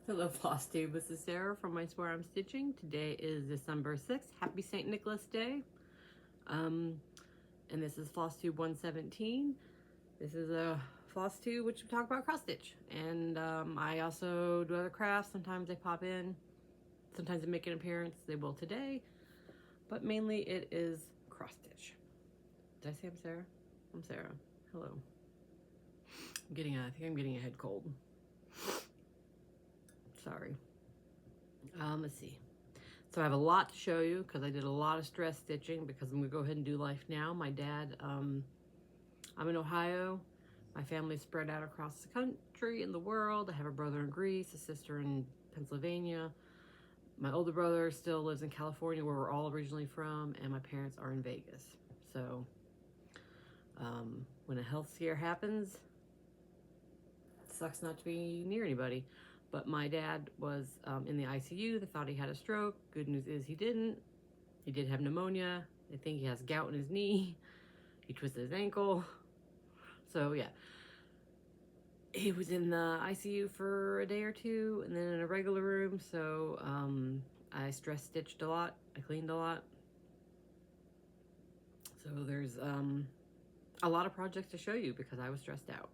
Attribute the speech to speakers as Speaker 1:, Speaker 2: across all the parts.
Speaker 1: Hello Flosstube, this is Sarah from isweariamstitching. Today is December 6th. Happy St. Nicholas Day. And this is Flosstube 117. This is a Flosstube which we talk about cross stitch. And I also do other crafts. Sometimes they pop in. Sometimes they make an appearance. They will today. But mainly it is cross stitch. Did I say I'm Sarah? I'm Sarah. Hello. I think I'm getting a head cold. Sorry. Let's see. So I have a lot to show you because I did a lot of stress stitching because I'm going to go ahead and do life now. My dad, I'm in Ohio. My family's spread out across the country and the world. I have a brother in Greece, a sister in Pennsylvania. My older brother still lives in California where we're all originally from, and my parents are in Vegas. So when a health scare happens, it sucks not to be near anybody. But my dad was in the ICU. They thought he had a stroke. Good news is he didn't. He did have pneumonia. They think he has gout in his knee. He twisted his ankle. So yeah, he was in the ICU for a day or two and then in a regular room. So I stress stitched a lot. I cleaned a lot. So there's a lot of projects to show you because I was stressed out.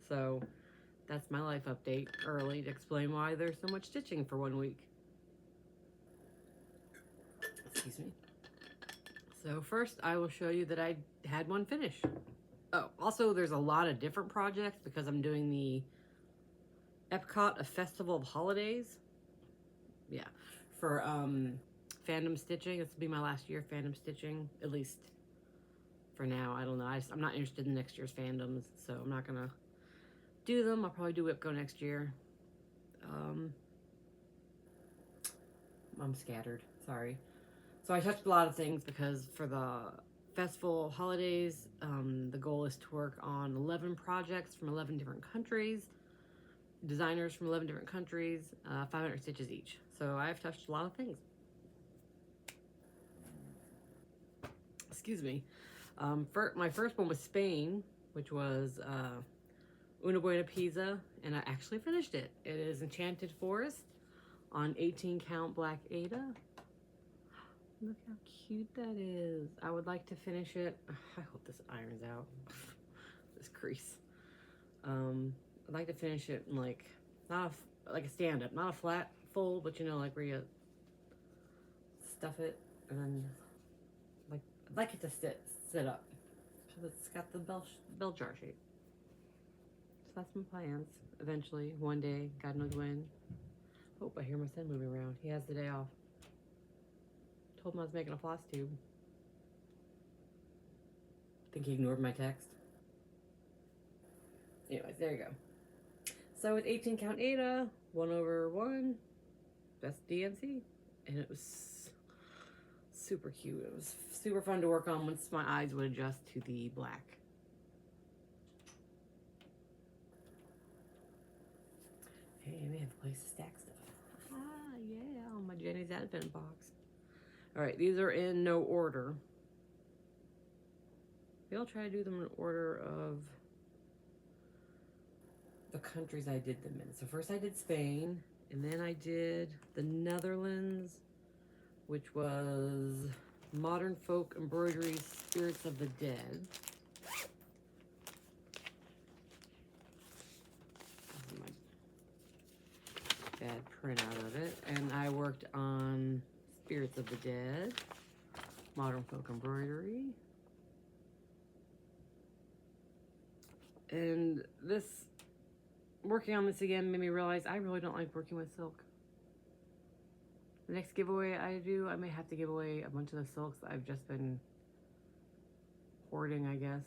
Speaker 1: So that's my life update early to explain why there's so much stitching for 1 week. Excuse me. So first I will show you that I had one finish. Oh, also there's a lot of different projects because I'm doing the Epcot, a festival of holidays. Yeah, for fandom stitching. This will be my last year of fandom stitching, at least for now. I don't know. I'm not interested in next year's fandoms, so I'm not gonna do them. I'll probably do WIPCO next year. I'm scattered, sorry. So I touched a lot of things because for the festival holidays, the goal is to work on 11 projects from 11 different countries, designers from 11 different countries, 500 stitches each. So I've touched a lot of things. Excuse me. My first one was Spain, which was Buena Pieza, and I actually finished it. It is Enchanted Forest on 18 count black Ada. Look how cute that is. I would like to finish it. I hope this irons out. This crease. I'd like to finish it in like, not like a stand-up, not a flat fold, but you know, like where you stuff it and then like, I'd like it to sit up. So it's got the bell jar shape. So that's my plans. Eventually, one day, God knows when. Hope I hear my son moving around. He has the day off. Told him I was making a Flosstube. Think he ignored my text. Anyways, there you go. So with 18 count Ada, 1/1, best DNC, and it was super cute. It was super fun to work on once my eyes would adjust to the black. Hey, they have a place to stack stuff. Ah, yeah, on my Jenny's Advent box. All right, these are in no order. Maybe I'll try to do them in order of the countries I did them in. So first I did Spain, and then I did the Netherlands, which was Modern Folk Embroidery Spirits of the Dead. Bad printout of it. And I worked on Spirits of the Dead, Modern Folk Embroidery. And working on this again made me realize I really don't like working with silk. The next giveaway I do, I may have to give away a bunch of the silks that I've just been hoarding, I guess.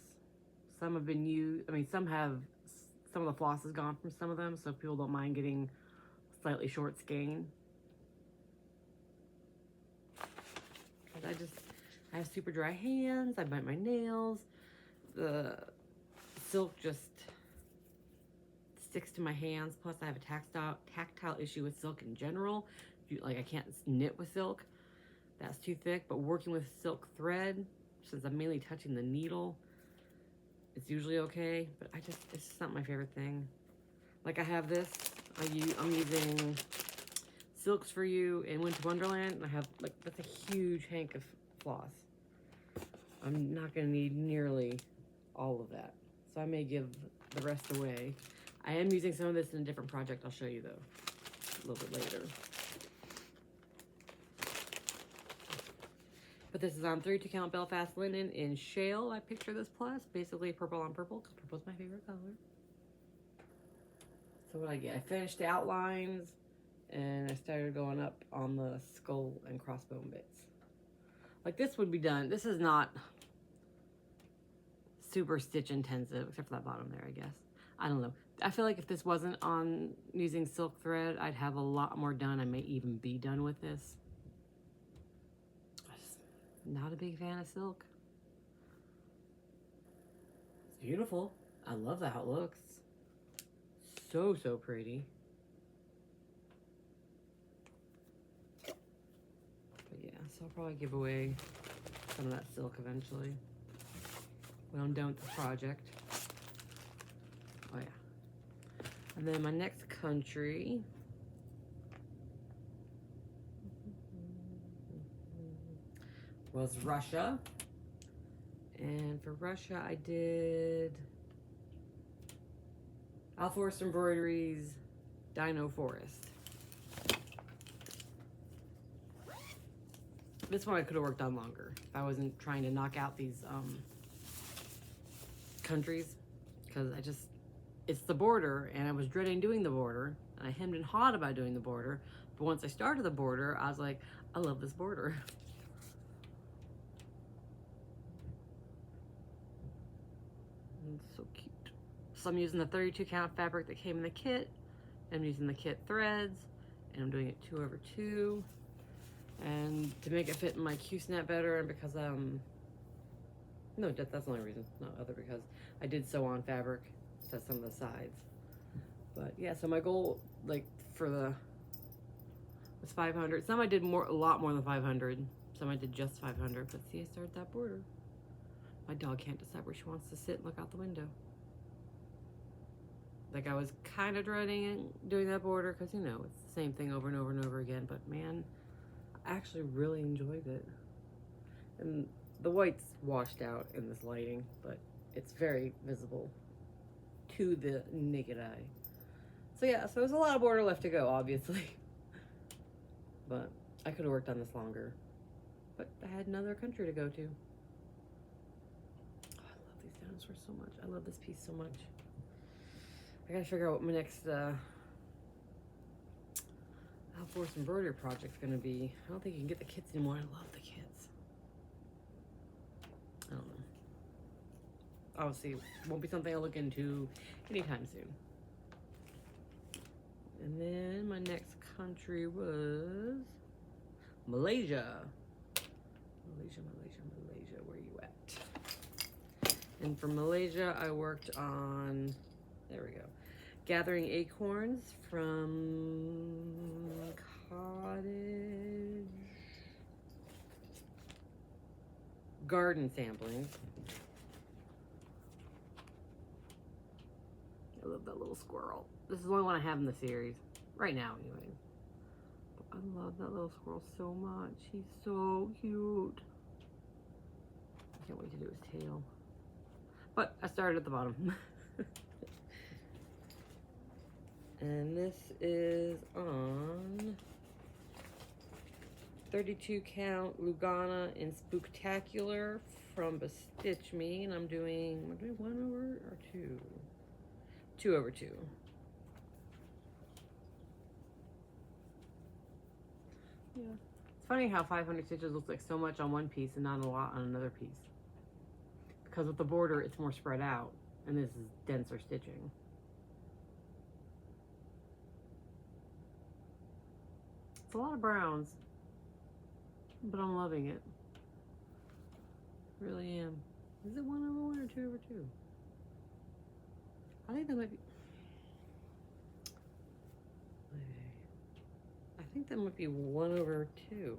Speaker 1: Some have been used, some of the floss is gone from some of them, so if people don't mind getting slightly short skein. I have super dry hands, I bite my nails, the silk just sticks to my hands, plus I have a tactile issue with silk in general. Like I can't knit with silk, that's too thick, but working with silk thread, since I'm mainly touching the needle, it's usually okay, but it's just not my favorite thing. Like I have this I'm using Silks for You in Winter Wonderland, and I have, like, that's a huge hank of floss. I'm not going to need nearly all of that, so I may give the rest away. I am using some of this in a different project I'll show you, though, a little bit later. But this is on 32 count Belfast linen in shale. I picture this plus, basically purple on purple, because purple's my favorite color. So what I get, I finished the outlines, and I started going up on the skull and crossbone bits. Like, this would be done. This is not super stitch intensive, except for that bottom there, I guess. I don't know. I feel like if this wasn't on using silk thread, I'd have a lot more done. I may even be done with this. I'm just not a big fan of silk. It's beautiful. I love how it looks. So, so pretty. But yeah, so I'll probably give away some of that silk eventually when I'm done with the project. Oh yeah. And then my next country was Russia. And for Russia, I did Alforest Embroidery's Dino Forest. This one I could have worked on longer if I wasn't trying to knock out these countries, because it's the border, and I was dreading doing the border, and I hemmed and hawed about doing the border, but once I started the border, I was like, I love this border. It's so cute. So I'm using the 32 count fabric that came in the kit. I'm using the kit threads, and I'm doing it 2/2. And to make it fit in my Q-snap better, and because no, that's the only reason, not other, because I did sew on fabric to some of the sides. But yeah, so my goal, like, for was 500. Some I did a lot more than 500. Some I did just 500. But see, I started that border. My dog can't decide where she wants to sit and look out the window. Like, I was kind of dreading doing that border because, you know, it's the same thing over and over and over again. But man, I actually really enjoyed it. And the white's washed out in this lighting, but it's very visible to the naked eye. So yeah, so there's a lot of border left to go, obviously. But I could have worked on this longer. But I had another country to go to. Oh, I love these dinosaurs so much. I love this piece so much. I gotta figure out what my next Alforest embroidery project's gonna be. I don't think you can get the kits anymore. I love the kits. I don't know. Obviously, it won't be something I'll look into anytime soon. And then my next country was Malaysia. Malaysia, where you at? And for Malaysia, I worked on, there we go, gathering acorns from Cottage. Garden samplings. I love that little squirrel. This is the only one I have in the series. Right now, anyway. But I love that little squirrel so much. He's so cute. I can't wait to do his tail. But I started at the bottom. And this is on 32 count Lugana in Spooktacular from Bestitch Me. And I'm doing 1 over or 2? 2/2. Yeah. It's funny how 500 stitches looks like so much on one piece and not a lot on another piece. Because with the border, it's more spread out, and this is denser stitching. It's a lot of browns, but I'm loving it. Really am. Is it 1/1 or 2/2? I think that might be. I think that might be 1/2.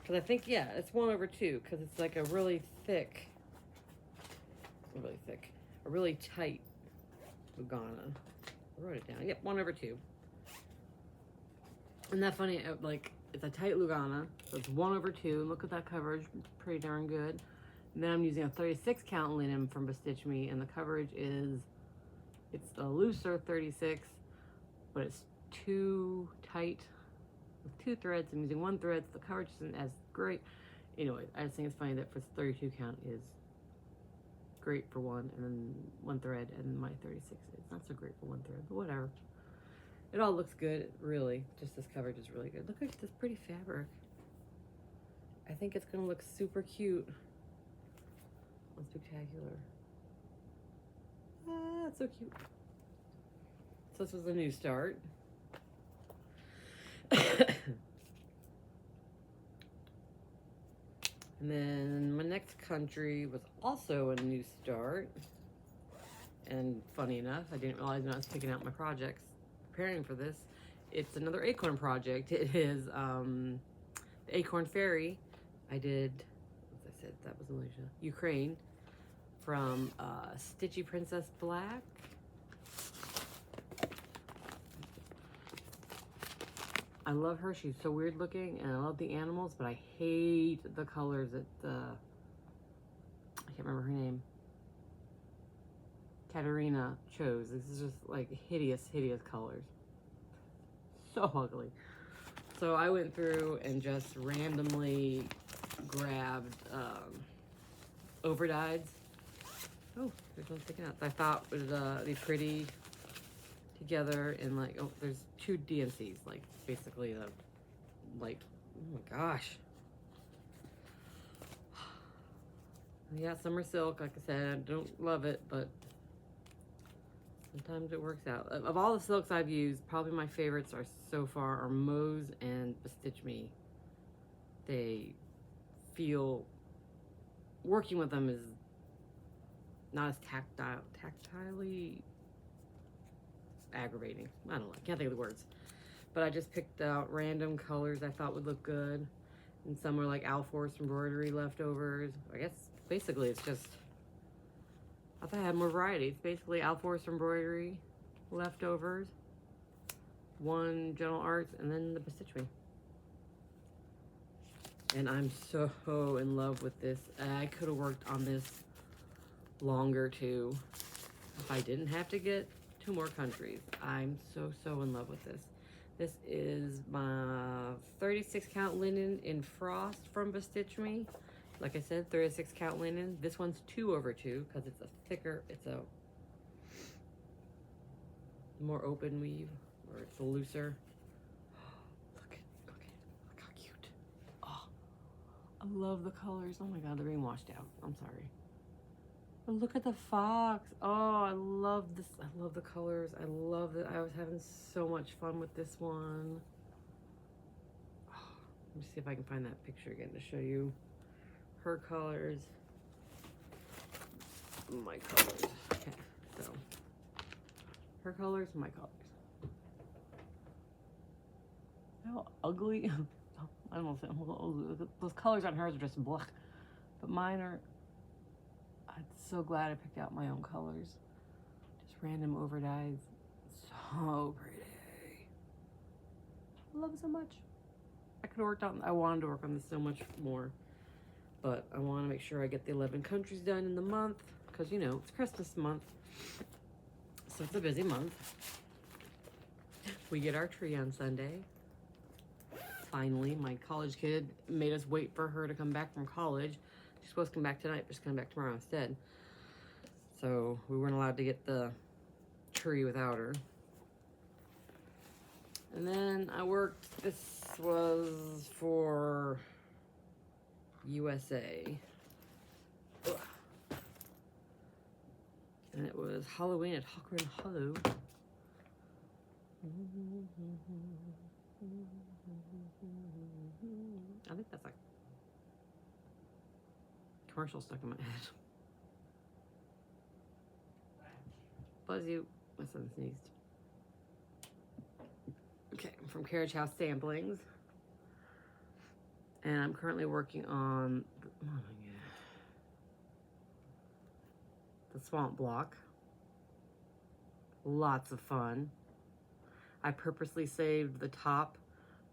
Speaker 1: Because I think, yeah, it's 1/2 because it's like a really tight Lugana. I wrote it down. Yep, 1/2. Isn't that funny? Like, it's a tight Lugana, so it's 1/2. Look at that coverage, pretty darn good. And then I'm using a 36 count linen from Stitch Me, and the coverage is, it's a looser 36, but it's too tight with 2 threads. I'm using 1 thread, so the coverage isn't as great. Anyway, I just think it's funny that for 32 count is great for 1, and then 1 thread, and my 36 is not so great for 1 thread, but whatever. It all looks good, really. Just this coverage is really good. Look at this pretty fabric. I think it's gonna look super cute on Spectacular. Ah, it's so cute. So this was a new start. And then my next country was also a new start. And funny enough, I didn't realize when I was picking out my projects, preparing for this, it's another Acorn project. It is the Acorn Fairy. I did, as I said, that was Malaysia, Ukraine, from Stitchy Princess Black. I love her. She's so weird looking, and I love the animals, but I hate the colors that I can't remember her name. Katerina chose. This is just like hideous, hideous colors. So ugly. So I went through and just randomly grabbed overdyes. Oh, there's one sticking out. I thought would be pretty together, and like, oh, there's 2 DNCs, like basically the, like, oh my gosh. Yeah, summer silk, like I said, I don't love it, but sometimes it works out. Of all the silks I've used, probably my favorites are so far are Moe's and Stitch Me. They feel, working with them is not as tactilely aggravating. I don't know, I can't think of the words. But I just picked out random colors I thought would look good. And some were like Alforce embroidery leftovers. I guess basically it's just, I thought I had more variety. It's basically Alforce embroidery leftovers, 1 General Arts, and then the Stitch Me. And I'm so in love with this. I could have worked on this longer too if I didn't have to get 2 more countries. I'm so in love with this. This is my 36 count linen in frost from Stitch Me. Like I said, 36 count linen. This one's 2/2 because it's a thicker, it's a more open weave, or it's a looser. Look how cute. Oh, I love the colors. Oh my God, they're being washed out. I'm sorry. But look at the fox. Oh, I love this. I love the colors. I love it. I was having so much fun with this one. Oh, let me see if I can find that picture again to show you her colors. My colors. Okay, so her colors, my colors. How ugly. I almost said a little ugly. Those colors on hers are just blech. But mine are, I'm so glad I picked out my own colors. Just random overdyes. So pretty. I love it so much. I could have worked on, I wanted to work on this so much more. But I want to make sure I get the 11 countries done in the month. Because, you know, it's Christmas month. So it's a busy month. We get our tree on Sunday. Finally, my college kid made us wait for her to come back from college. She's supposed to come back tonight, but she's coming back tomorrow instead. So we weren't allowed to get the tree without her. And then I worked, this was for USA. Ugh. And it was Halloween at Hawkman Hollow. I think that's like commercial stuck in my head. Buzz you. My son sneezed. Okay, from Carriage House Samplings. And I'm currently working on the Swamp Block. lots of fun. I purposely saved the top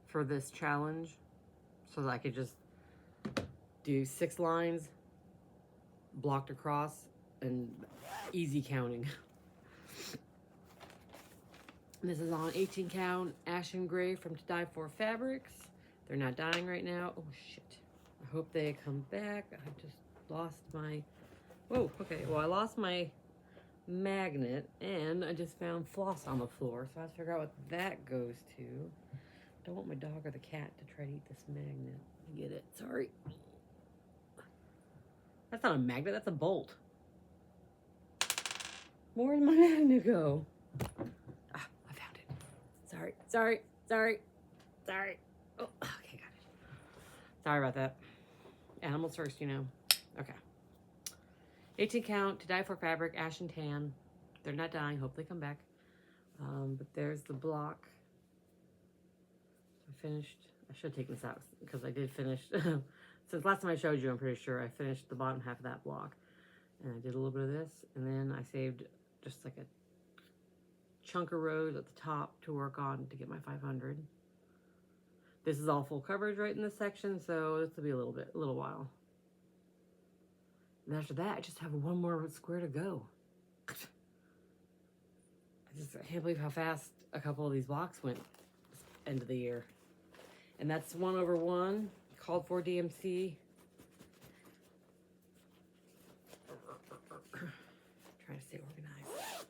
Speaker 1: for this challenge so that I could just do 6 lines blocked across and easy counting. This is on 18 count Ashen Gray from To Die For Fabrics. They're not dying right now. Oh shit. I hope they come back. I just lost my, whoa, okay. Well, I lost my magnet and I just found floss on the floor. So I have to figure out what that goes to. Don't want my dog or the cat to try to eat this magnet. Get it, sorry. That's not a magnet, that's a bolt. Where did my magnet go? Ah, I found it. Sorry, sorry, sorry, sorry. Oh, okay, got it. Sorry about that. Animals first, you know. Okay. 18 count, To Die For Fabric, Ashen Tan. They're not dying, hope they come back. But there's the block. I finished. I should have taken this out because I did finish. Since last time I showed you, I'm pretty sure I finished the bottom half of that block. And I did a little bit of this. And then I saved just like a chunk of rows at the top to work on to get my 500. This is all full coverage right in this section, so this will be a little while. And after that, I just have one more square to go. I can't believe how fast a couple of these blocks went this end of the year. And that's 1/1, called for DMC. Trying to stay organized.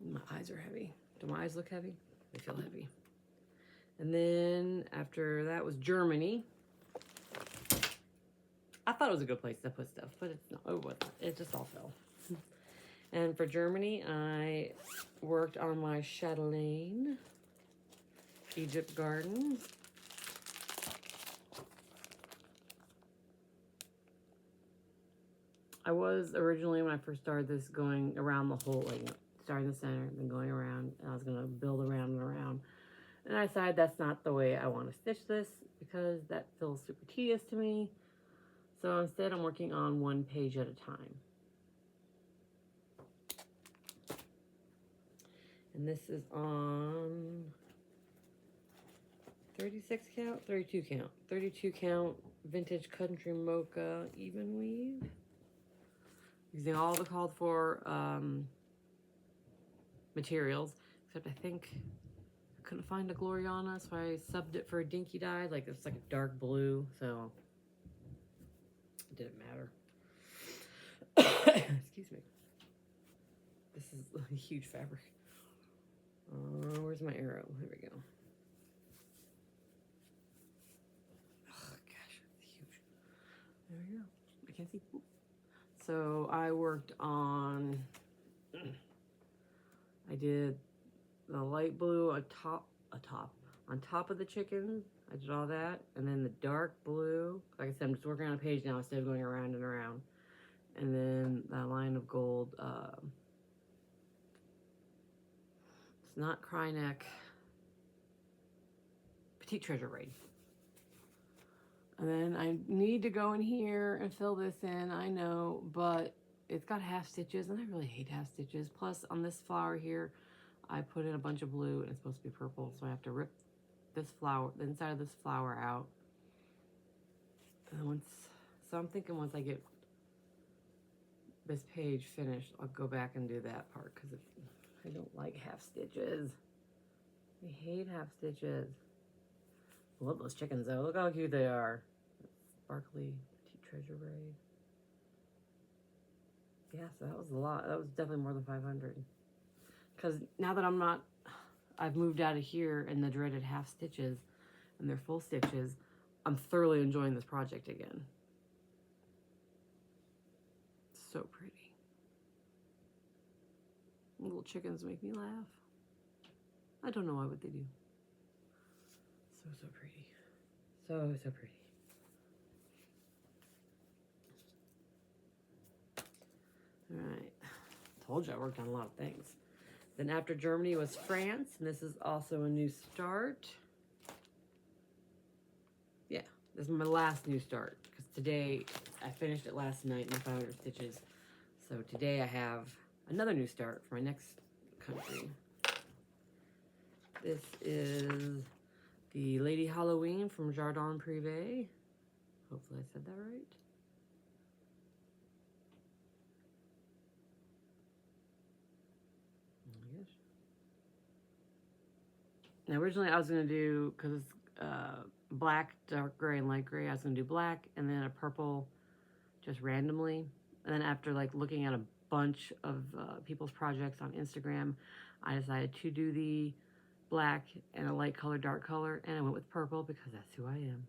Speaker 1: My eyes are heavy. Do my eyes look heavy? They feel heavy. And then after that was Germany. I thought it was a good place to put stuff, but it's not. It wasn't. It just all fell. And for Germany, I worked on my Chatelaine Egypt Garden. I was originally, when I first started this, going around the whole, like, starting the center, then going around, and I was going to build around and around. And I decided that's not the way I want to stitch this, because that feels super tedious to me. So instead, I'm working on one page at a time. And this is on 36 count, 32 count. 32 count Vintage Country Mocha Even Weave. Using all the called for materials, except I think I couldn't find a Gloriana, so I subbed it for a dinky dye. Like, it's like a dark blue, so it didn't matter. Excuse me. This is a huge fabric. Where's my arrow? Here we go. Oh, gosh, it's huge. There we go. I can't see. So I worked on, I did the light blue on top of the chicken. I did all that. And then the dark blue, like I said, I'm just working on a page now instead of going around and around. And then that line of gold, it's not Cryneck, Petite Treasure Raid. And then I need to go in here and fill this in, I know, but it's got half stitches, and I really hate half stitches. Plus, on this flower here, I put in a bunch of blue, and it's supposed to be purple, so I have to rip this flower, the inside of this flower out. And so I'm thinking once I get this page finished, I'll go back and do that part, because I don't like half stitches. I hate half stitches. I love those chickens though. Look how cute they are. Sparkly Petite Treasure Raid. Yeah, so that was a lot. That was definitely more than 500. Because now that I've moved out of here and the dreaded half stitches, and they're full stitches, I'm thoroughly enjoying this project again. So pretty. Little chickens make me laugh. I don't know why, what they do. So pretty. So pretty. All right. Told you I worked on a lot of things. Then after Germany was France, and this is also a new start. Yeah, this is my last new start, because today, I finished it last night, my 500 stitches. So today I have another new start for my next Country. This is the Lady Halloween from Jardin Prive. Hopefully I said that right. Now originally I was going to do, because it's black, dark gray, and light gray, I was going to do black and then a purple just randomly. And then after like looking at a bunch of people's projects on Instagram, I decided to do the black and a light color, dark color, and I went with purple because that's who I am.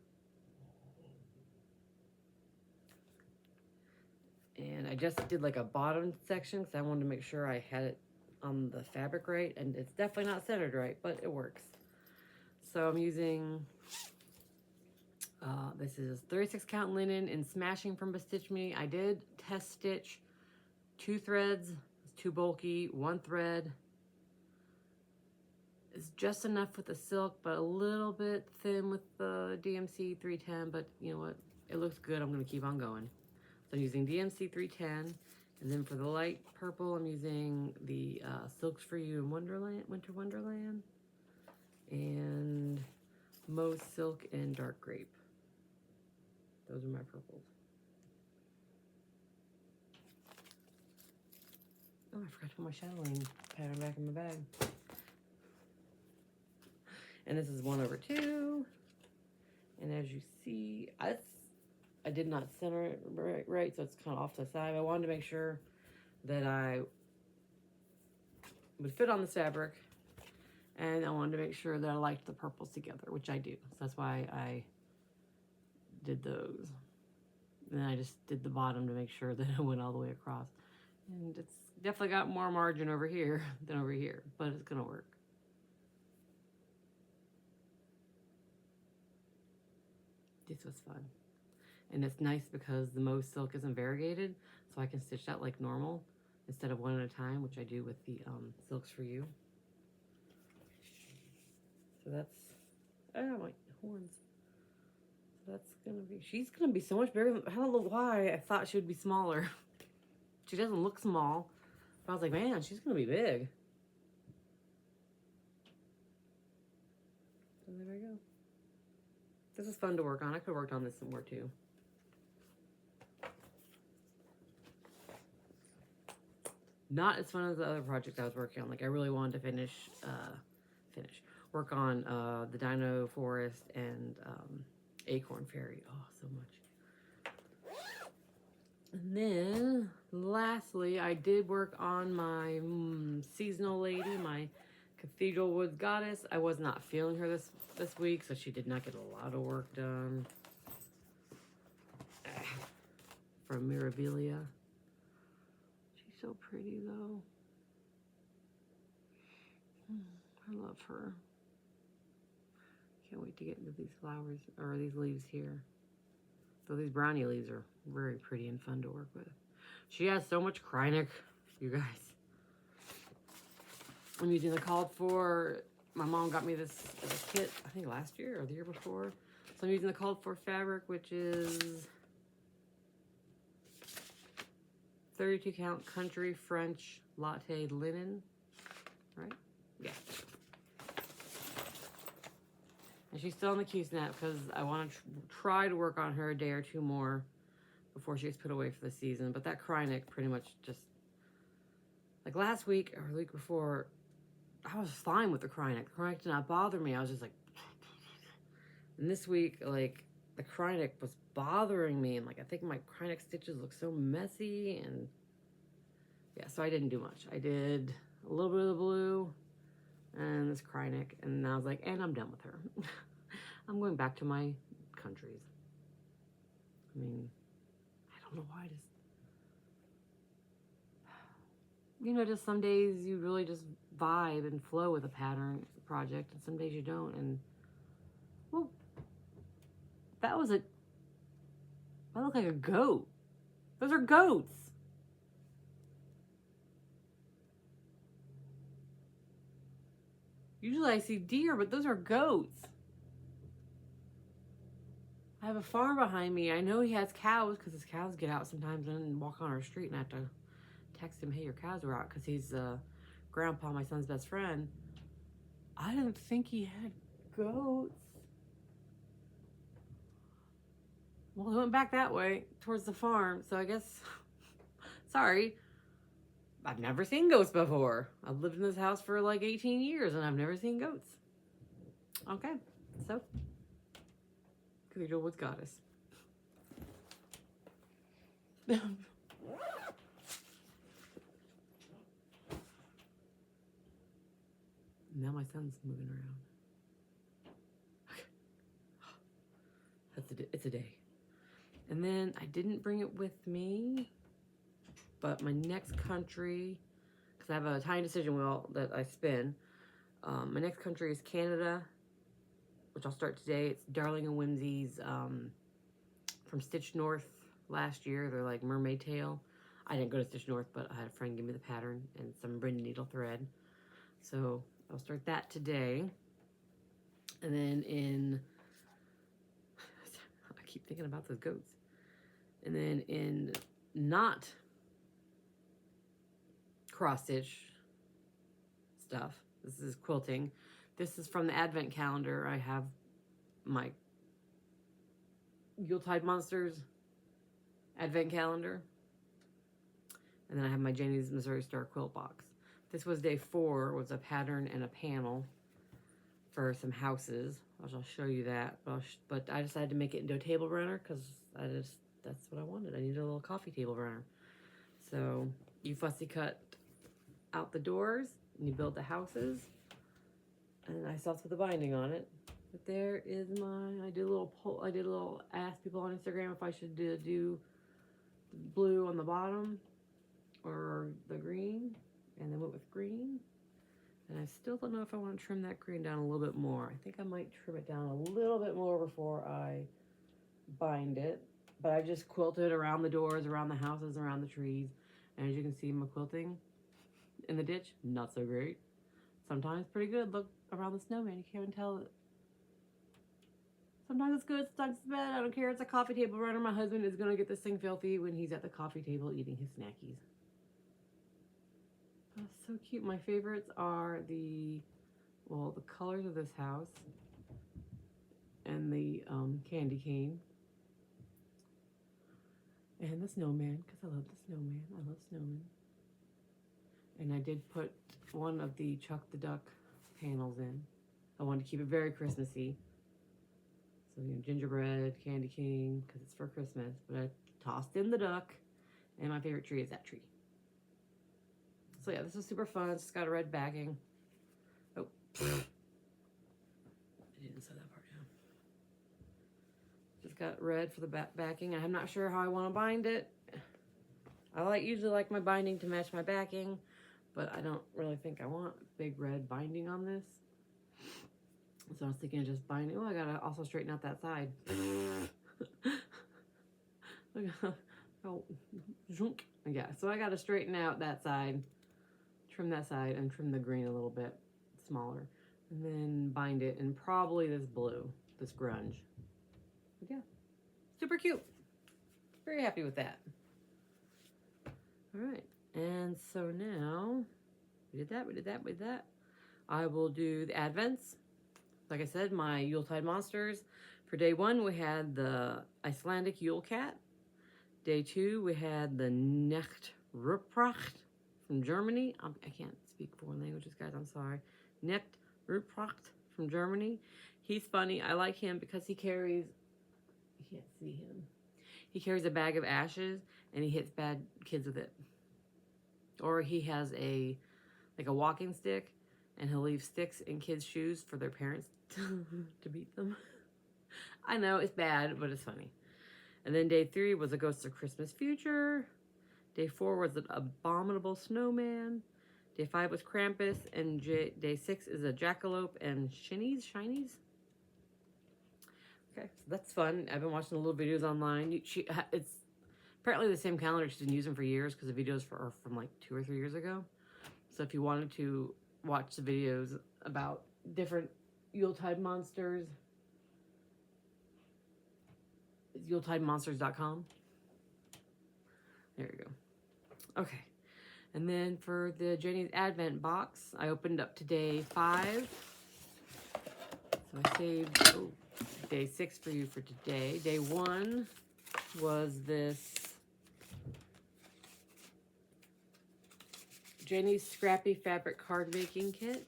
Speaker 1: And I just did like a bottom section because I wanted to make sure I had it on the fabric right, and it's definitely not centered right, but it works. So I'm using, this is 36 count linen and smashing from Stitch Me. I did test stitch 2 threads, it's too bulky, 1 thread. It's just enough with the silk, but a little bit thin with the DMC 310, but you know what? It looks good, I'm gonna keep on going. So I'm using DMC 310, and then for the light purple, I'm using the Silks for You in Wonderland, Winter Wonderland, and Mauve Silk and Dark Grape. Those are my purples. Oh, I forgot to put my Chatelaine pattern back in my bag. And this is 1/2. And as you see, I did not center it right, so it's kind of off to the side. I wanted to make sure that I would fit on this fabric, and I wanted to make sure that I liked the purples together, which I do. So that's why I did those. And then I just did the bottom to make sure that it went all the way across. And it's definitely got more margin over here than over here, but it's gonna work. This was fun. And it's nice because the Mauve silk isn't variegated, so I can stitch that like normal instead of one at a time, which I do with the Silks for You. So that's, oh, my horns. So that's gonna be, she's gonna be so much bigger. I don't know why I thought she would be smaller. She doesn't look small, but I was like, man, she's gonna be big. So there we go. This is fun to work on. I could have worked on this some more too. Not as fun as the other project I was working on. Like I really wanted to work on the Dino Forest and Acorn Fairy. Oh, so much. And then lastly, I did work on my seasonal lady, my Cathedral Woods Goddess. I was not feeling her this week, so she did not get a lot of work done. From Mirabilia. She's so pretty though. I love her. Can't wait to get into these flowers, or these leaves here. So these brownie leaves are very pretty and fun to work with. She has so much Krynic, you guys. I'm using the called for. My mom got me this as a kit, I think last year or the year before. So I'm using the called for fabric, which is 32 count country French latte linen, right? Yeah. And she's still in the Q snap because I want to try to work on her a day or two more before she gets put away for the season. But that Krynic pretty much just, like last week or the week before, I was fine with the Krynic. The Krynic did not bother me. I was just like, and this week, like the Krynic was bothering me, and like I think my Krynic stitches look so messy, and yeah, so I didn't do much. I did a little bit of the blue and this Krynic, and I was like, and I'm done with her. I'm going back to my countries. I mean, I don't know why, just, you know, just some days you really just vibe and flow with a pattern project, and some days you don't. And well, that looked like a goat. Those are goats. Usually I see deer, but those are goats. I have a farm behind me. I know he has cows because his cows get out sometimes and walk on our street, and I have to text him, hey, your cows are out, because he's grandpa, my son's best friend, I didn't think he had goats. Well, he went back that way towards the farm, so I guess, sorry, I've never seen goats before. I've lived in this house for like 18 years and I've never seen goats. Okay, so Cathedral Woods Goddess. Now my son's moving around. Okay. It's a day. And then I didn't bring it with me, but my next country, because I have a tiny decision wheel that I spin. My next country is Canada, which I'll start today. It's Darling and Whimsy's from Stitch North last year. They're like mermaid tail. I didn't go to Stitch North, but I had a friend give me the pattern and some Brindle needle thread. So I'll start that today. And then I keep thinking about those goats. And then in not cross stitch stuff, this is quilting. This is from the Advent calendar. I have my Yuletide Monsters Advent calendar. And then I have my Janie's Missouri Star Quillt box. This was day 4, was a pattern and a panel for some houses. I'll show you that. But I decided to make it into a table runner because that's what I wanted. I needed a little coffee table runner. So you fussy cut out the doors and you build the houses. And I still have the binding on it. But there is I did a little poll. I did a little ask people on Instagram if I should do blue on the bottom or the green, and then went with green. And I still don't know if I want to trim that green down a little bit more. I think I might trim it down a little bit more before I bind it. But I just quilted around the doors, around the houses, around the trees. And as you can see, my quilting in the ditch, not so great. Sometimes pretty good. Look around the snowman, you can't even tell it. Sometimes it's good, sometimes it's bad. I don't care. It's a coffee table runner. My husband is going to get this thing filthy when he's at the coffee table eating his snackies. Oh, so cute. My favorites are the colors of this house and the candy cane and the snowman, because I love the snowman. I love snowmen. And I did put one of the Chuck the Duck panels in. I wanted to keep it very Christmassy. So, gingerbread, candy cane, because it's for Christmas. But I tossed in the duck, and my favorite tree is that tree. So yeah, this is super fun. It's got a red backing. Oh, I didn't set that part down. Just got red for the backing. I'm not sure how I want to bind it. I usually like my binding to match my backing, but I don't really think I want big red binding on this. So I was thinking of just binding. Oh, I gotta also straighten out that side. Oh, yeah, so I gotta straighten out that side, trim that side, and trim the green a little bit smaller. And then bind it in probably this blue, this grunge. But yeah, super cute. Very happy with that. All right, and so now, we did that. I will do the Advents. Like I said, my Yuletide Monsters. For day 1, we had the Icelandic Yule Cat. Day 2, we had the Necht Ruprecht from Germany. I can't speak foreign languages, guys. I'm sorry. Necht Ruprecht from Germany. He's funny. I like him because he carries... You can't see him. He carries a bag of ashes, and he hits bad kids with it. Or he has a walking stick, and he'll leave sticks in kids' shoes for their parents to beat them. I know, it's bad, but it's funny. And then day 3 was a Ghost of Christmas Future. Day 4 was an Abominable Snowman. Day 5 was Krampus. And day 6 is a Jackalope and Shinies. Okay, so that's fun. I've been watching the little videos online. It's apparently the same calendar. She didn't use them for years because the videos are from like 2 or 3 years ago. So if you wanted to watch the videos about different Yuletide monsters, it's YuletideMonsters.com. There you go. Okay. And then for the Jenny's Advent box, I opened up to day 5. So I saved day 6 for you for today. Day 1 was this Jenny's Scrappy Fabric Card Making Kit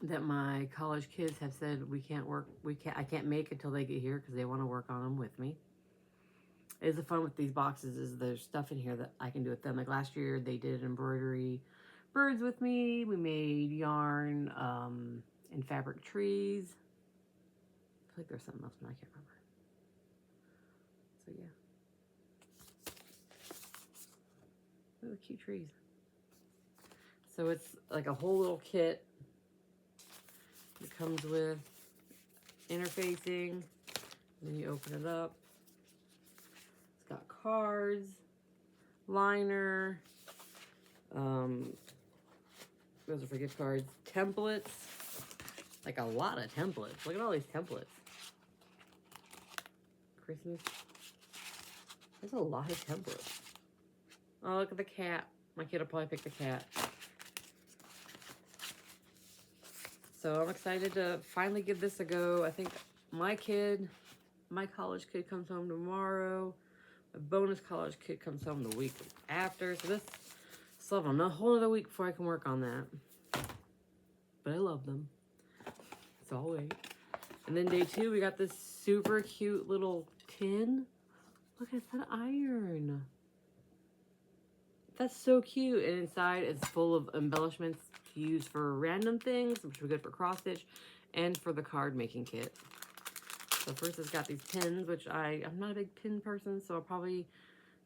Speaker 1: that my college kids have said I can't make until they get here because they want to work on them with me. It's the fun with these boxes is there's stuff in here that I can do with them. Like last year they did embroidery birds with me. We made yarn and fabric trees. I feel like there's something else, but I can't remember. So yeah. Look at the cute trees. So it's like a whole little kit. It comes with interfacing. Then you open it up. It's got cards, liner, those are for gift cards, templates, like a lot of templates. Look at all these templates. Christmas. There's a lot of templates. Oh, look at the cat. My kid will probably pick the cat. So I'm excited to finally give this a go. I think my college kid comes home tomorrow. My bonus college kid comes home the week after. So this still have a whole other week before I can work on that. But I love them. So I'll wait. And then day 2, we got this super cute little tin. Look, it's an iron. That's so cute. And inside it's full of embellishments to use for random things, which are good for cross stitch and for the card making kit. So first it's got these pins, which I'm not a big pin person, so I'll probably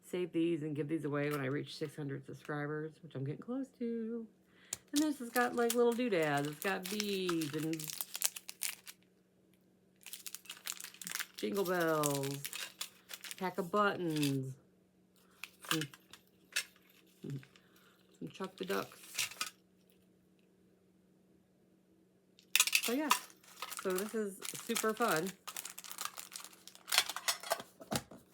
Speaker 1: save these and give these away when I reach 600 subscribers, which I'm getting close to. And this has got like little doodads. It's got beads and jingle bells, pack of buttons, some Chuck the Ducks. So yeah, so this is super fun.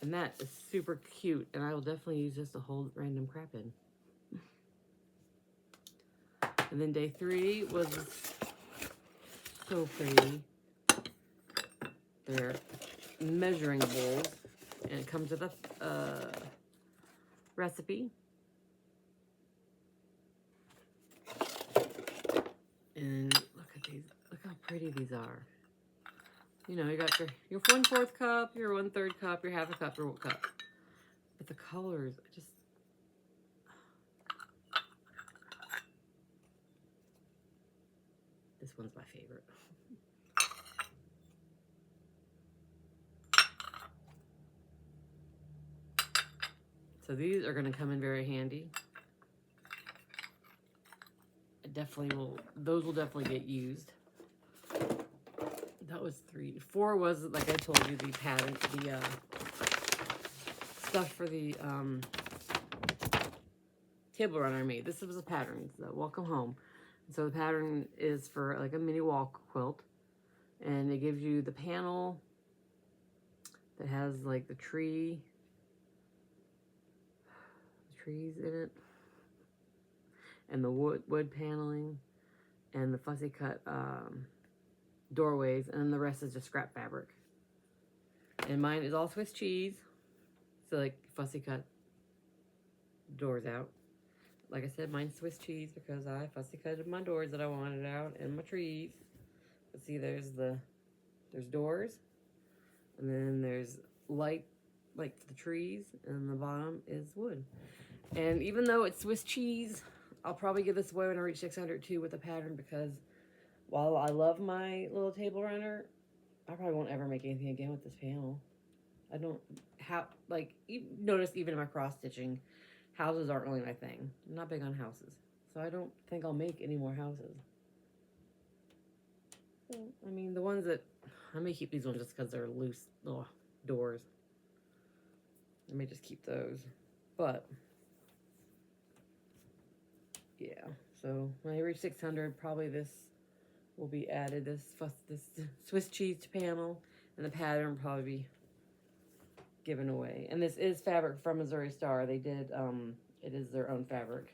Speaker 1: And that is super cute, and I will definitely use this to hold random crap in. And then day 3 was so pretty. They're measuring bowls, and it comes with a recipe. And look at these. Look how pretty these are. You know, you got your 1/4 cup, your 1/3 cup, your 1/2 cup, your 1 cup. But the colors, this one's my favorite. So these are going to come in very handy. Those will definitely get used. That was 3. 4 was, like I told you, the pattern, the stuff for the table runner I made. This was a pattern, so welcome home. So the pattern is for like a mini wall quilt, and it gives you the panel that has like the trees in it, and the wood paneling, and the fussy cut doorways, and then the rest is just scrap fabric. And mine is all Swiss cheese, so like fussy cut doors out. Like I said, mine's Swiss cheese because I fussy cutted my doors that I wanted out and my trees. But see, there's doors, and then there's light like the trees, and the bottom is wood. And even though it's Swiss cheese, I'll probably give this away when I reach 600 too with the pattern, because while I love my little table runner, I probably won't ever make anything again with this panel. I don't have, like, notice even in my cross stitching, houses aren't really my thing. I'm not big on houses. So I don't think I'll make any more houses. So, I mean, the ones that, I may keep these ones just because they're loose little doors. I may just keep those. But, yeah. So when I reach 600, probably this will be added, this Swiss cheese panel, and the pattern will probably be given away. And this is fabric from Missouri Star. They did It is their own fabric,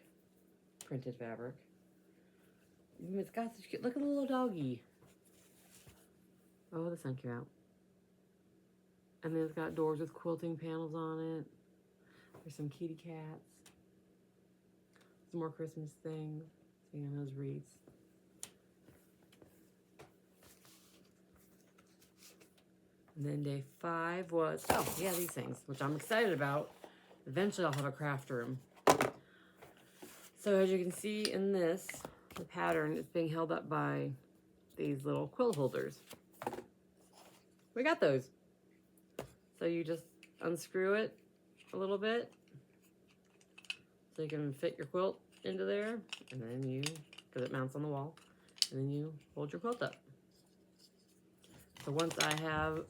Speaker 1: printed fabric. It's got such cute. Look at the little doggy. Oh, the sun came out. And then it's got doors with quilting panels on it. There's some kitty cats. Some more Christmas things. Seeing those wreaths. And then day 5 was, oh yeah, these things, which I'm excited about. Eventually I'll have a craft room. So as you can see in this, the pattern is being held up by these little quilt holders. We got those. So you just unscrew it a little bit so you can fit your quilt into there, and then you, because it mounts on the wall, and then you hold your quilt up. So once I have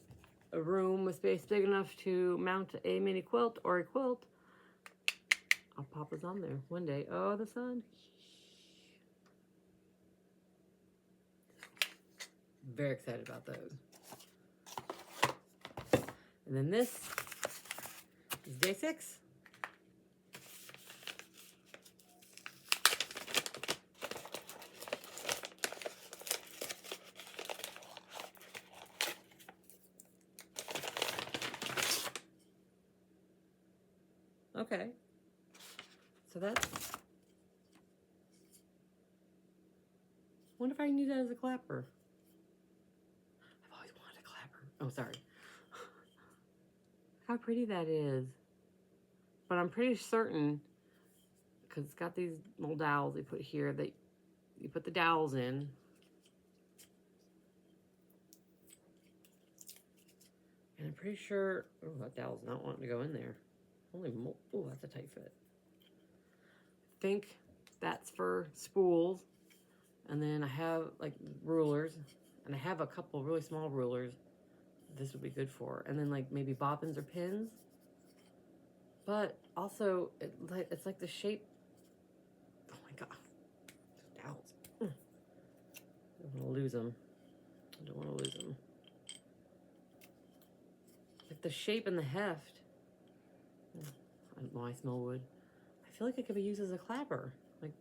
Speaker 1: a room with space big enough to mount a mini quilt or a quilt, I'll pop this on there one day. Oh, the sun. Very excited about those. And then this is day 6. Okay. So that's, wonder if I can use that as a clapper. I've always wanted a clapper. Oh, sorry. How pretty that is. But I'm pretty certain, because it's got these little dowels they put here, that you put the dowels in. And I'm pretty sure, oh, that dowel's not wanting to go in there. Oh, that's a tight fit. I think that's for spools. And then I have like rulers, and I have a couple really small rulers this would be good for. And then like maybe bobbins or pins. But also, it's like the shape. Oh my God. Those dowels. I don't want to lose them. I don't want to lose them. Like the shape and the heft. I don't know, I smell wood. I feel like it could be used as a clapper. Like,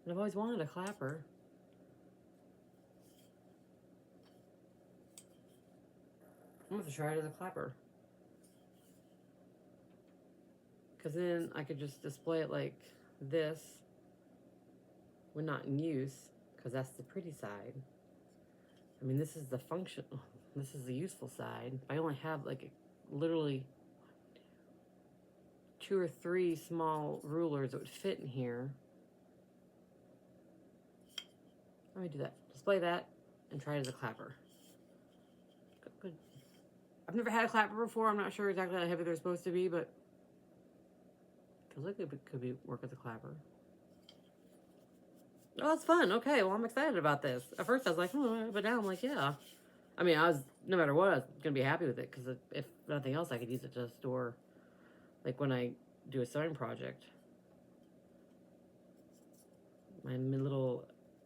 Speaker 1: and I've always wanted a clapper. I'm gonna have to try it as a clapper. Because then I could just display it like this when not in use, because that's the pretty side. I mean, this is the function, this is the useful side. I only have like literally 2 or 3 small rulers that would fit in here. Let me do that. Display that and try it as a clapper. Good. I've never had a clapper before. I'm not sure exactly how heavy they're supposed to be, but feels like it could work as a clapper. Oh, it's fun. Okay, well, I'm excited about this. At first, I was like, oh, but now I'm like, yeah. I mean, no matter what, I was going to be happy with it, because if nothing else, I could use it to store, like when I do a sewing project. My little,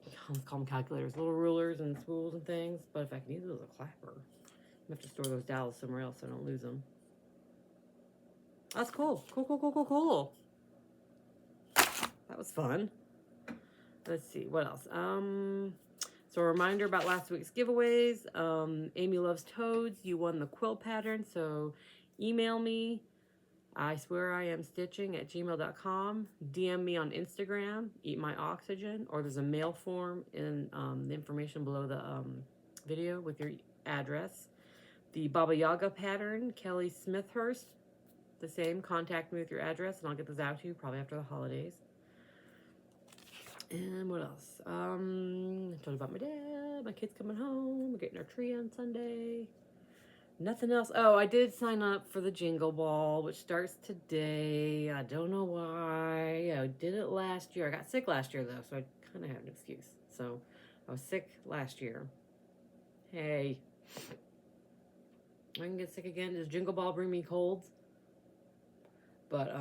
Speaker 1: I call them calculators, little rulers and spools and things, but if I can use it as a clapper, I have to store those dowels somewhere else so I don't lose them. That's cool. Cool. That was fun. Let's see, what else? So a reminder about last week's giveaways. Amy Loves Toads, you won the quilt pattern, so email me, isweariamstitching@gmail.com, DM me on Instagram, Eat My Oxygen, or there's a mail form in the information below the video with your address. The Baba Yaga pattern, Kelly Smithhurst, the same, contact me with your address and I'll get those out to you probably after the holidays. And what else? I told you about my dad, my kids coming home, we're getting our tree on Sunday. Nothing else. Oh, I did sign up for the Jingle Ball, which starts today. I don't know why. I did it last year. I got sick last year, though, so I kind of have an excuse. So I was sick last year. Hey. I can get sick again. Does Jingle Ball bring me colds? But,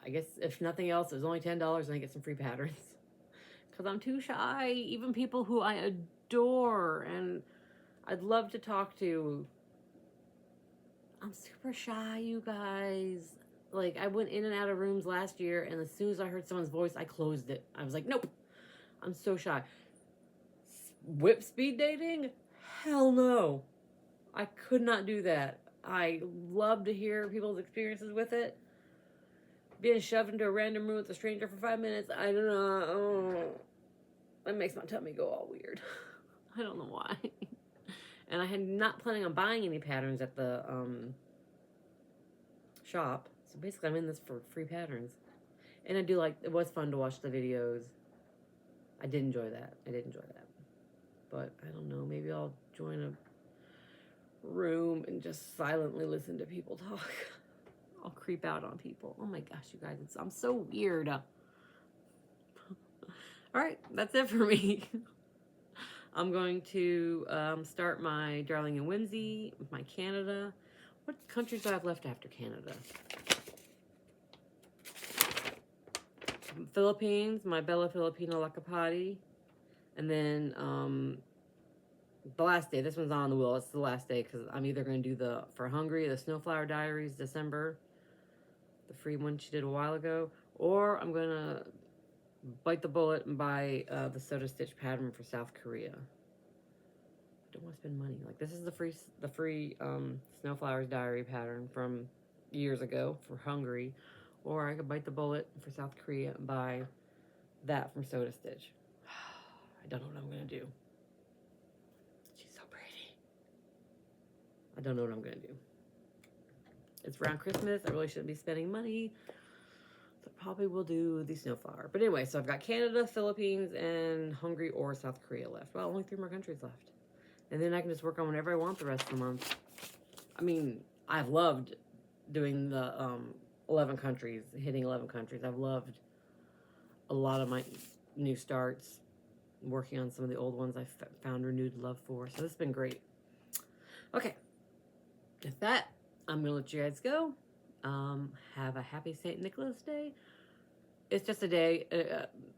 Speaker 1: I guess if nothing else, it was only $10 and I get some free patterns. Because I'm too shy. Even people who I adore and I'd love to talk to. I'm super shy, you guys. like, I went in and out of rooms last year, and as soon as I heard someone's voice, I closed it. I was like, nope. I'm so shy. Whip speed dating? Hell no. I could not do that. I love to hear people's experiences with it. Being shoved into a random room with a stranger for 5 minutes, I don't know. Oh, that makes my tummy go all weird. I don't know why. And I had not planning on buying any patterns at the shop. So basically I'm in this for free patterns. And I do like, it was fun to watch the videos. I did enjoy that. But I don't know, maybe I'll join a room and just silently listen to people talk. I'll creep out on people. Oh my gosh, you guys, I'm so weird. All right, that's it for me. I'm going to start my Darling and Whimsy, my Canada. What countries do I have left after Canada? Philippines, my Bella Filipina Lakapati. And then the last day, this one's on the wheel. It's the last day because I'm either going to do for Hungary, the Snowflower Diaries, December, the free one she did a while ago, or I'm going to bite the bullet and buy the Soda Stitch pattern for South Korea. I don't want to spend money. Like, this is the free Snowflowers Diary pattern from years ago for Hungary, or I could bite the bullet for South Korea and buy that from Soda Stitch. I don't know what I'm going to do. She's so pretty. I don't know what I'm going to do. It's around Christmas. I really shouldn't be spending money. So I probably will do the Snowflower. But anyway, so I've got Canada, Philippines, and Hungary or South Korea left. Well, only 3 more countries left. And then I can just work on whatever I want the rest of the month. I mean, I've loved doing the 11 countries, hitting 11 countries. I've loved a lot of my new starts, working on some of the old ones I found renewed love for. So this has been great. Okay, with that, I'm going to let you guys go. Have a happy St. Nicholas Day. It's just a day.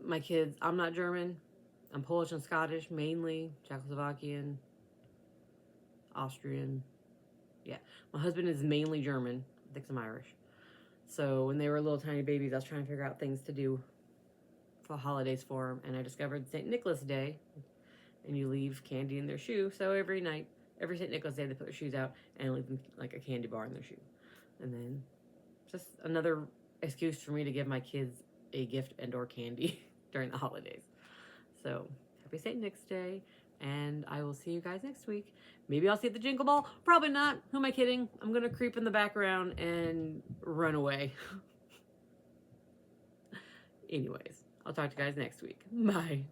Speaker 1: My kids, I'm not German. I'm Polish and Scottish, mainly. Czechoslovakian, Austrian. Yeah, my husband is mainly German. I think I'm Irish. So when they were little tiny babies, I was trying to figure out things to do for holidays for them. And I discovered St. Nicholas Day. And you leave candy in their shoe. So every night, every St. Nicholas Day, they put their shoes out and leave them like a candy bar in their shoe. And then just another excuse for me to give my kids a gift and or candy during the holidays. So happy St. Nick's Day. And I will see you guys next week. Maybe I'll see the Jingle Ball. Probably not. Who am I kidding? I'm going to creep in the background and run away. Anyways, I'll talk to you guys next week. Bye.